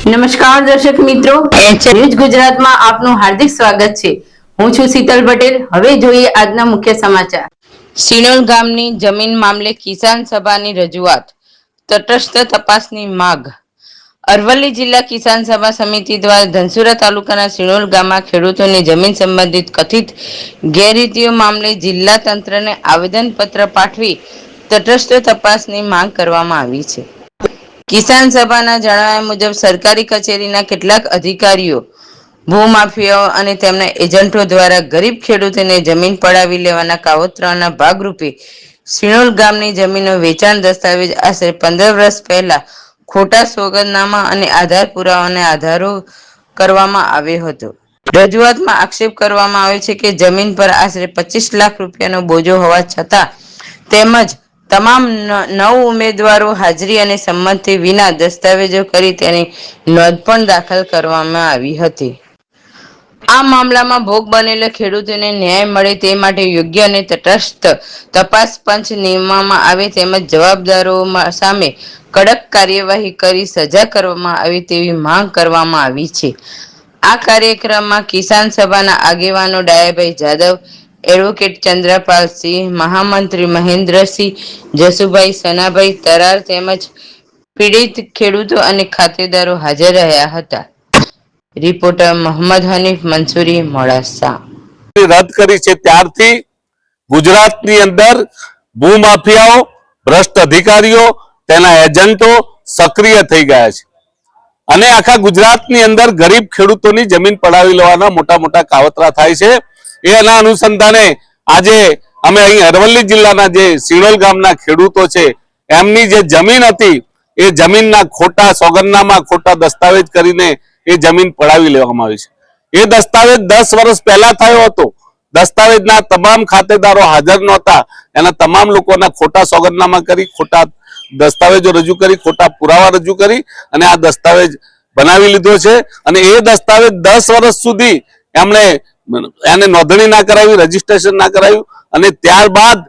નમસ્કાર દર્શક મિત્રો, ન્યૂઝ ગુજરાતમાં આપનું હાર્દિક સ્વાગત છે। હું છું શીતલ પટેલ। હવે જોઈએ આજના મુખ્ય સમાચાર। સિનોલ ગામની જમીન મામલે કિસાન સભાની રજૂઆત, તટસ્થ તપાસની માંગ। અરવલ્લી જિલ્લા કિસાન સભા સમિતિ દ્વારા ધનસુરા તાલુકાના સિનોલ ગામમાં ખેડૂતોની જમીન સંબંધિત કથિત ગેરરીતિઓ મામલે જિલ્લા તંત્રને આવેદનપત્ર પાઠવી તટસ્થ તપાસની માંગ કરવામાં આવી છે। કિસાન સભાના જણાવ્યા મુજબ સરકારી કચેરીના કેટલાક અધિકારીઓ, ભૂમાફિયાઓ અને તેમના એજન્ટો દ્વારા ગરીબ ખેડૂતોને જમીન પડાવી લેવાના કાવતરાના ભાગરૂપે સિનોલ ગામની જમીનનો વેચાણ દસ્તાવેજ આશરે 15 વર્ષ પહેલા ખોટા સોગંદનામા અને આધાર પુરાવાના આધારો કરવામાં આવ્યો હતો। રજૂઆતમાં આક્ષેપ કરવામાં આવ્યો છે કે જમીન પર આશરે 25 લાખ રૂપિયાનો બોજો હોવા છતાં તેમજ તમામ 9 ઉમેદવારો હાજરી અને સંમતિ વિના દસ્તાવેજો કરી તેની નોંધ પણ દાખલ કરવામાં આવી હતી। આ મામલામાં ભોગ બનેલા ખેડૂતોને ન્યાય મળે તે માટે યોગ્ય અને તટસ્થ તપાસ પંચ નિમવામાં આવે તેમજ જવાબદારો સામે કડક કાર્યવાહી કરી સજા કરવામાં આવે તેવી માંગ કરવામાં આવી છે। આ કાર્યક્રમમાં કિસાન સભાના આગેવાનો ડાયાભાઈ જાદવ, એડવોકેટ ચંદ્રપાલસિંહ, મહામંત્રી મહેન્દ્રસિંહ, જસુભાઈ, સનાભાઈ તરાર તેમજ પીડિત ખેડૂતો અને ખાતેદારો હાજર રહ્યા હતા। રિપોર્ટર મોહમ્મદ હનીફ મંસૂરી, મોડાસા। રદ કરી છે ત્યારથી ગુજરાતની અંદર ભૂમાફિયાઓ, ભ્રષ્ટ અધિકારીઓ, તેના એજન્ટો સક્રિય થઈ ગયા છે અને આખા ગુજરાતની અંદર ગરીબ ખેડૂતોની જમીન પડાવી લેવાના મોટા મોટા કાવતરા થાય છે। એના અનુસંધાને આજે અમે અહીં અરવલ્લી જિલ્લાના જે સિનોલ ગામના ખેડૂતો છે એમની જે જમીન હતી એ જમીનના ખોટા સોગંદનામા, ખોટા દસ્તાવેજ કરીને એ જમીન પડાવી લેવામાં આવી છે। એ દસ્તાવેજ 10 વર્ષ પહેલા થયો હતો। દસ્તાવેજના તમામ ખાતેદારો હાજર નહોતા, એના તમામ લોકોના ખોટા સોગંદનામા કરી, ખોટા દસ્તાવેજો રજૂ કરી, ખોટા પુરાવા રજૂ કરી અને આ દસ્તાવેજ બનાવી લીધો છે અને એ દસ્તાવેજ 10 વર્ષ સુધી એમણે એને નોંધણી ના કરાવી, રજીસ્ટ્રેશન ના કરાવ્યું અને ત્યારબાદ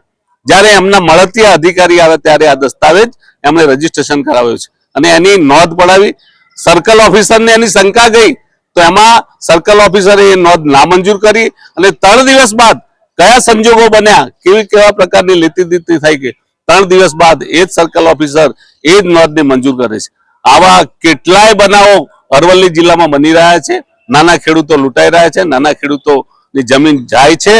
જ્યારે એમના મળતિયા અધિકારી આવે ત્યારે આ દસ્તાવેજ એમણે રજીસ્ટ્રેશન કરાવ્યું છે અને એની નોંધ પડાવી। સર્કલ ઓફિસરને એની શંકા ગઈ તો એમાં સર્કલ ઓફિસરે એ નોંધ નામંજૂર કરી અને 3 દિવસ બાદ કયા સંજોગો બન્યા, કેવા પ્રકારની લેતી દીતી થઈ કે 3 દિવસ બાદ એ જ સર્કલ ઓફિસર એ જ નોંધને મંજૂર કરે છે। આવા કેટલાય બનાવો અરવલ્લી જિલ્લામાં બની રહ્યા છે। નાના ખેડૂતો લૂંટાઈ રહ્યા છે, નાના ખેડૂતોની જમીન જાય છે।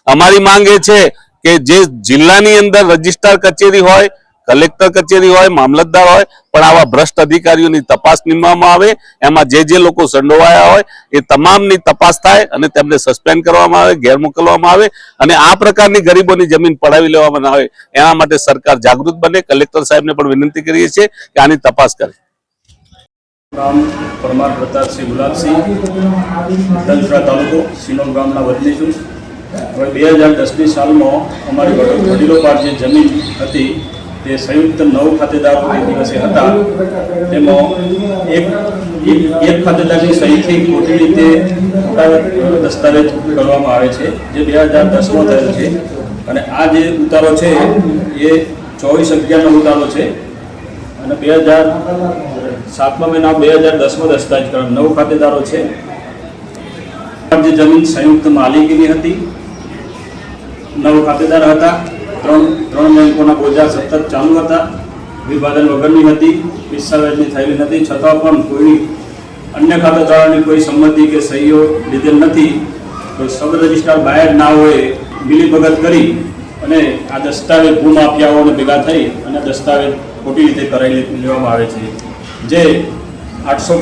અમારી માંગ એ છે કે જે જિલ્લાની અંદર રજિસ્ટ્રાર કચેરી હોય, કલેક્ટર કચેરી હોય, મામલતદાર હોય, પણ આવા ભ્રષ્ટ અધિકારીઓની તપાસ નિમવામાં આવે। એમાં જે લોકો સંડોવાયા હોય એ તમામની તપાસ થાય અને તેમને સસ્પેન્ડ કરવામાં આવે, ઘેર મોકલવામાં આવે અને આ પ્રકારની ગરીબોની જમીન પડાવી લેવામાં આવે એના માટે સરકાર જાગૃત બને। કલેક્ટર સાહેબને પણ વિનંતી કરીએ છીએ કે આની તપાસ કરે। નામ પરમાર પ્રતાપસિંહ ગુલાબસિંહ, ધનસુરા તાલુકો, સિનોલ ગામના વતની છું। હવે 2010ની સાલમાં અમારી વડીલો પાસે જે જમીન હતી તે સંયુક્ત 9 ખાતેદારો તે દિવસે હતા। તેમાં એક ખાતેદારની સહીથી ખોટી રીતે દસ્તાવેજ કરવામાં આવે છે જે 2010માં થયેલ છે અને આ જે ઉતારો છે એ 24/11નો ઉતારો છે અને 7મા મહિના 2010માં દસ્તાવેજ કરવા 9 ખાતેદારો છે। જે જમીન સંયુક્ત માલિકીની હતી, 9 ખાતેદાર હતા, ત્રણ બેંકોના બોજા સતત ચાલુ હતા, વિભાજન વગરની હતી, દસ્તાવેજની થયેલી નથી, છતાં પણ કોઈ અન્ય ખાતેદારોની કોઈ સંમતિ કે સહીઓ લીધેલ નથી। તો સબ રજિસ્ટ્રાર બાયડ ના હોય મિલીભગત કરી અને આ દસ્તાવેજ ભૂમાફિયાઓને ભેગા થઈ અને દસ્તાવેજ ખોટી રીતે કરાવી લેવામાં આવે છે। જે 850